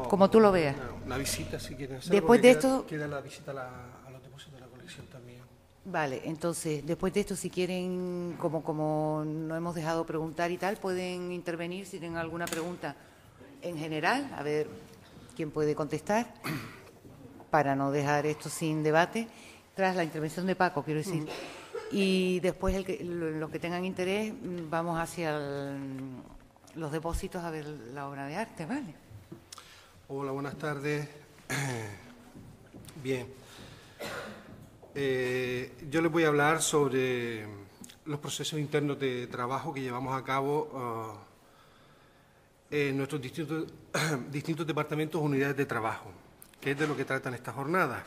como tú lo veas. Una visita, si quieren hacer. Después de esto... Queda la visita a los depósitos de la colección también. Vale, entonces, después de esto, si quieren, como no hemos dejado preguntar y tal, pueden intervenir si tienen alguna pregunta en general, a ver quién puede contestar, para no dejar esto sin debate, tras la intervención de Paco, quiero decir. Y después, los que tengan interés, vamos hacia los depósitos a ver la obra de arte, ¿vale? Hola, buenas tardes. Bien. Yo les voy a hablar sobre los procesos internos de trabajo que llevamos a cabo en nuestros distintos departamentos o unidades de trabajo, que es de lo que tratan estas jornadas.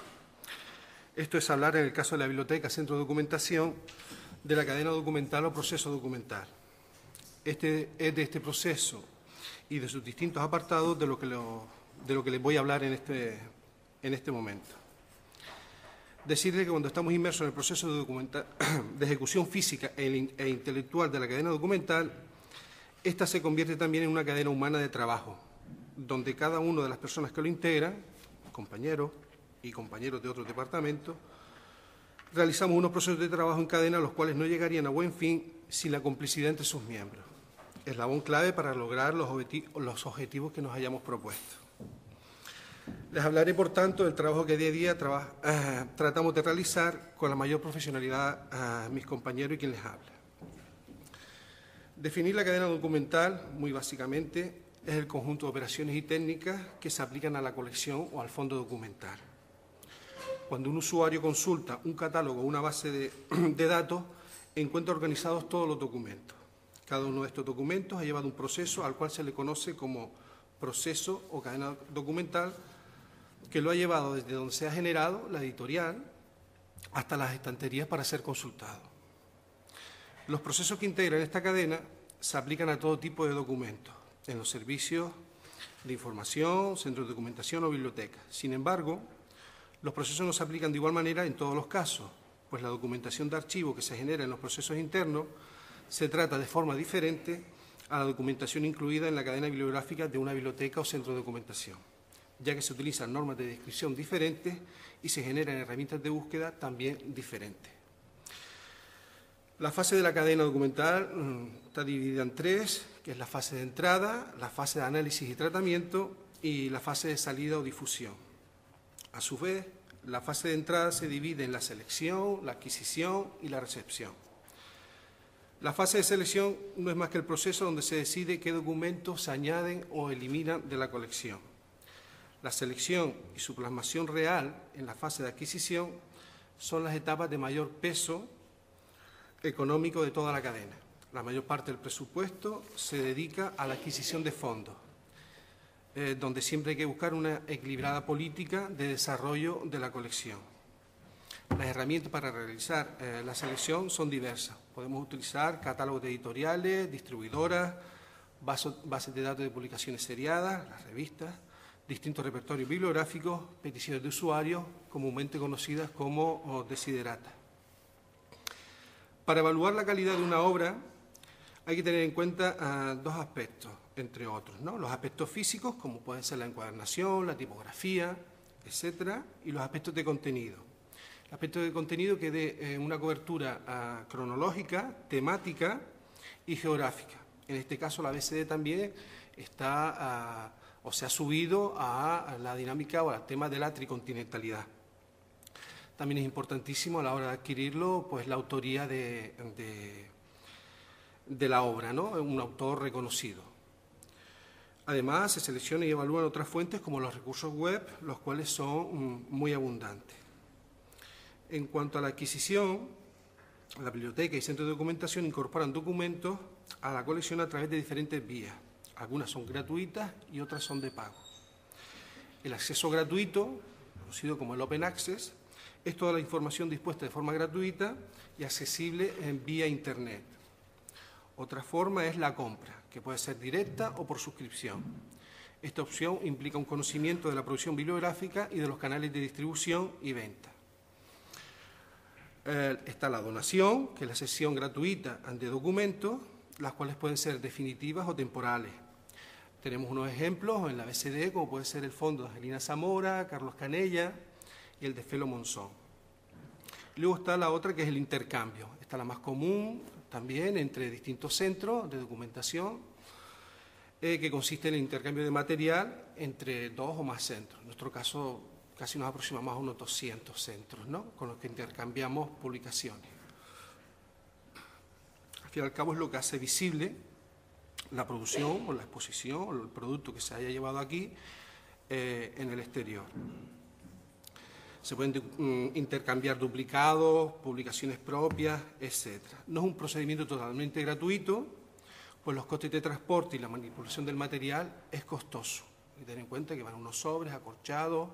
Esto es hablar, en el caso de la biblioteca, centro de documentación, de la cadena documental o proceso documental. Es de este proceso y de sus distintos apartados de lo que les voy a hablar en este momento. Decirles que cuando estamos inmersos en el proceso de ejecución física e intelectual de la cadena documental, esta se convierte también en una cadena humana de trabajo, donde cada una de las personas que lo integran, compañeros y compañeros de otros departamentos, realizamos unos procesos de trabajo en cadena los cuales no llegarían a buen fin sin la complicidad entre sus miembros. Eslabón clave para lograr los objetivos que nos hayamos propuesto. Les hablaré, por tanto, del trabajo que día a día tratamos de realizar con la mayor profesionalidad a mis compañeros y quien les habla. Definir la cadena documental, muy básicamente, es el conjunto de operaciones y técnicas que se aplican a la colección o al fondo documental. Cuando un usuario consulta un catálogo o una base de datos, encuentra organizados todos los documentos. Cada uno de estos documentos ha llevado un proceso al cual se le conoce como proceso o cadena documental, que lo ha llevado desde donde se ha generado la editorial hasta las estanterías para ser consultado. Los procesos que integran esta cadena se aplican a todo tipo de documentos, en los servicios de información, centros de documentación o bibliotecas. Sin embargo, los procesos no se aplican de igual manera en todos los casos, pues la documentación de archivo que se genera en los procesos internos se trata de forma diferente a la documentación incluida en la cadena bibliográfica de una biblioteca o centro de documentación, ya que se utilizan normas de descripción diferentes y se generan herramientas de búsqueda también diferentes. La fase de la cadena documental está dividida en tres, que es la fase de entrada, la fase de análisis y tratamiento y la fase de salida o difusión. A su vez, la fase de entrada se divide en la selección, la adquisición y la recepción. La fase de selección no es más que el proceso donde se decide qué documentos se añaden o eliminan de la colección. La selección y su plasmación real en la fase de adquisición son las etapas de mayor peso económico de toda la cadena. La mayor parte del presupuesto se dedica a la adquisición de fondos, donde siempre hay que buscar una equilibrada política de desarrollo de la colección. Las herramientas para realizar la selección son diversas. Podemos utilizar catálogos editoriales, distribuidoras, bases de datos de publicaciones seriadas, las revistas, distintos repertorios bibliográficos, peticiones de usuarios, comúnmente conocidas como desiderata. Para evaluar la calidad de una obra hay que tener en cuenta dos aspectos, entre otros, ¿no? Los aspectos físicos, como pueden ser la encuadernación, la tipografía, etcétera, y los aspectos de contenido. El aspecto de contenido que dé una cobertura cronológica, temática y geográfica. En este caso, la BCD también está o se ha subido a la dinámica o al tema de la tricontinentalidad. También es importantísimo a la hora de adquirirlo, pues la autoría de la obra, ¿no? Un autor reconocido. Además, se seleccionan y evalúan otras fuentes como los recursos web, los cuales son muy abundantes. En cuanto a la adquisición, la biblioteca y centros de documentación incorporan documentos a la colección a través de diferentes vías. Algunas son gratuitas y otras son de pago. El acceso gratuito, conocido como el Open Access, es toda la información dispuesta de forma gratuita y accesible en vía Internet. Otra forma es la compra, que puede ser directa o por suscripción. Esta opción implica un conocimiento de la producción bibliográfica y de los canales de distribución y venta. Está la donación, que es la cesión gratuita de documentos, las cuales pueden ser definitivas o temporales. Tenemos unos ejemplos en la BCD, como puede ser el fondo de Angelina Zamora, Carlos Canella y el de Felo Monzón. Luego está la otra, que es el intercambio. Esta es la más común también entre distintos centros de documentación, que consiste en el intercambio de material entre 2 o más centros. En nuestro caso, casi nos aproximamos a unos 200 centros, ¿no?, con los que intercambiamos publicaciones. Al fin y al cabo es lo que hace visible la producción o la exposición o el producto que se haya llevado aquí en el exterior. Se pueden intercambiar duplicados, publicaciones propias, etc. No es un procedimiento totalmente gratuito, pues los costes de transporte y la manipulación del material es costoso. Y ten en cuenta que van unos sobres acorchados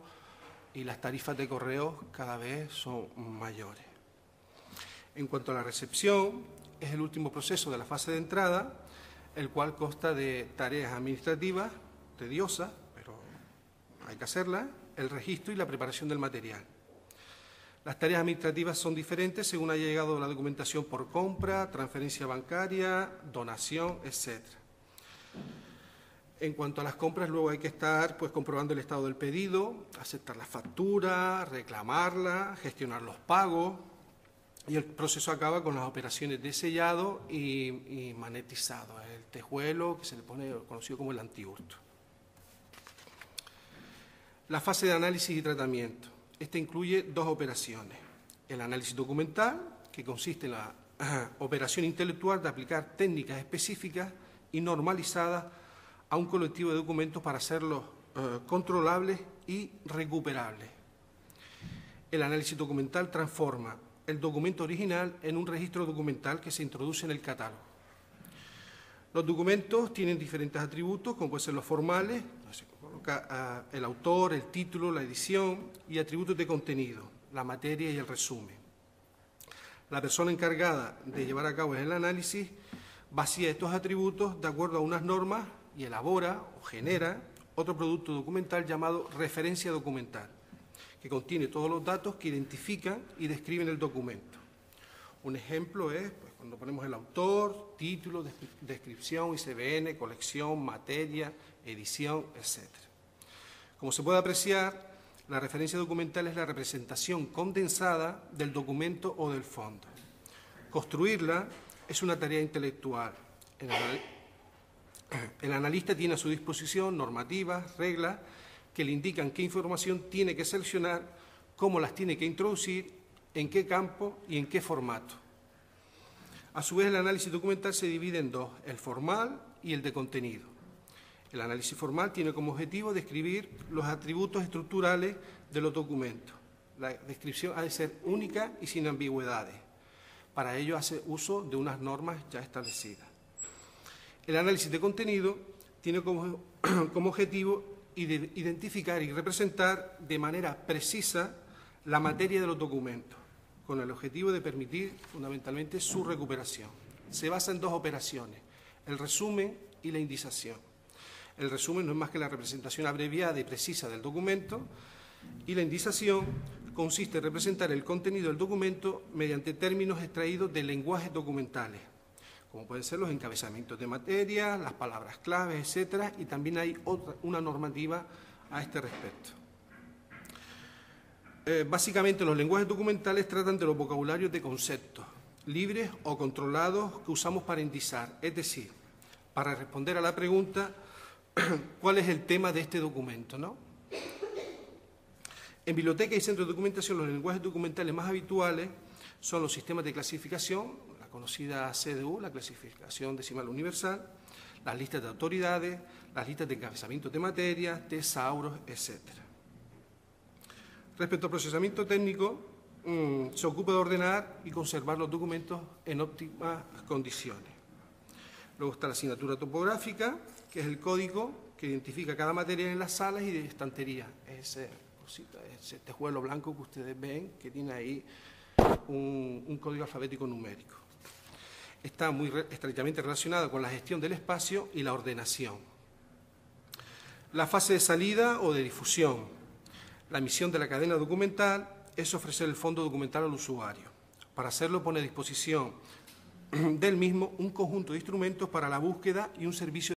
y las tarifas de correo cada vez son mayores. En cuanto a la recepción, es el último proceso de la fase de entrada, el cual consta de tareas administrativas tediosas, pero hay que hacerlas, el registro y la preparación del material. Las tareas administrativas son diferentes según haya llegado la documentación por compra, transferencia bancaria, donación, etc. En cuanto a las compras, luego hay que estar comprobando el estado del pedido, aceptar la factura, reclamarla, gestionar los pagos, y el proceso acaba con las operaciones de sellado y magnetizado, el tejuelo, que se le pone conocido como el antihurto. La fase de análisis y tratamiento. Esta incluye 2 operaciones. El análisis documental, que consiste en la operación intelectual de aplicar técnicas específicas y normalizadas a un colectivo de documentos para hacerlos controlables y recuperables. El análisis documental transforma el documento original en un registro documental que se introduce en el catálogo. Los documentos tienen diferentes atributos, como pueden ser los formales, se coloca el autor, el título, la edición, y atributos de contenido, la materia y el resumen. La persona encargada de llevar a cabo el análisis vacía estos atributos de acuerdo a unas normas y elabora o genera otro producto documental llamado referencia documental, que contiene todos los datos que identifican y describen el documento. Un ejemplo es cuando ponemos el autor, título, descripción, ISBN, colección, materia, edición, etc. Como se puede apreciar, la referencia documental es la representación condensada del documento o del fondo. Construirla es una tarea intelectual. El analista tiene a su disposición normativas, reglas, que le indican qué información tiene que seleccionar, cómo las tiene que introducir, en qué campo y en qué formato. A su vez, el análisis documental se divide en 2, el formal y el de contenido. El análisis formal tiene como objetivo describir los atributos estructurales de los documentos. La descripción ha de ser única y sin ambigüedades. Para ello hace uso de unas normas ya establecidas. El análisis de contenido tiene como objetivo identificar y representar de manera precisa la materia de los documentos, con el objetivo de permitir fundamentalmente su recuperación. Se basa en 2 operaciones, el resumen y la indización. El resumen no es más que la representación abreviada y precisa del documento, y la indización consiste en representar el contenido del documento mediante términos extraídos de lenguajes documentales, como pueden ser los encabezamientos de materia, las palabras claves, etc. Y también hay una normativa a este respecto. Básicamente, los lenguajes documentales tratan de los vocabularios de conceptos, libres o controlados, que usamos para indizar, es decir, para responder a la pregunta ¿cuál es el tema de este documento?, ¿no? En bibliotecas y centros de documentación, los lenguajes documentales más habituales son los sistemas de clasificación, la conocida CDU, la clasificación decimal universal, las listas de autoridades, las listas de encabezamientos de materia, tesauros, etc. Respecto al procesamiento técnico, se ocupa de ordenar y conservar los documentos en óptimas condiciones. Luego está la asignatura topográfica, que es el código que identifica cada material en las salas y de estantería. Ese tejuelo blanco que ustedes ven, que tiene ahí un código alfabético numérico. Está muy estrechamente relacionado con la gestión del espacio y la ordenación. La fase de salida o de difusión. La misión de la cadena documental es ofrecer el fondo documental al usuario. Para hacerlo pone a disposición del mismo un conjunto de instrumentos para la búsqueda y un servicio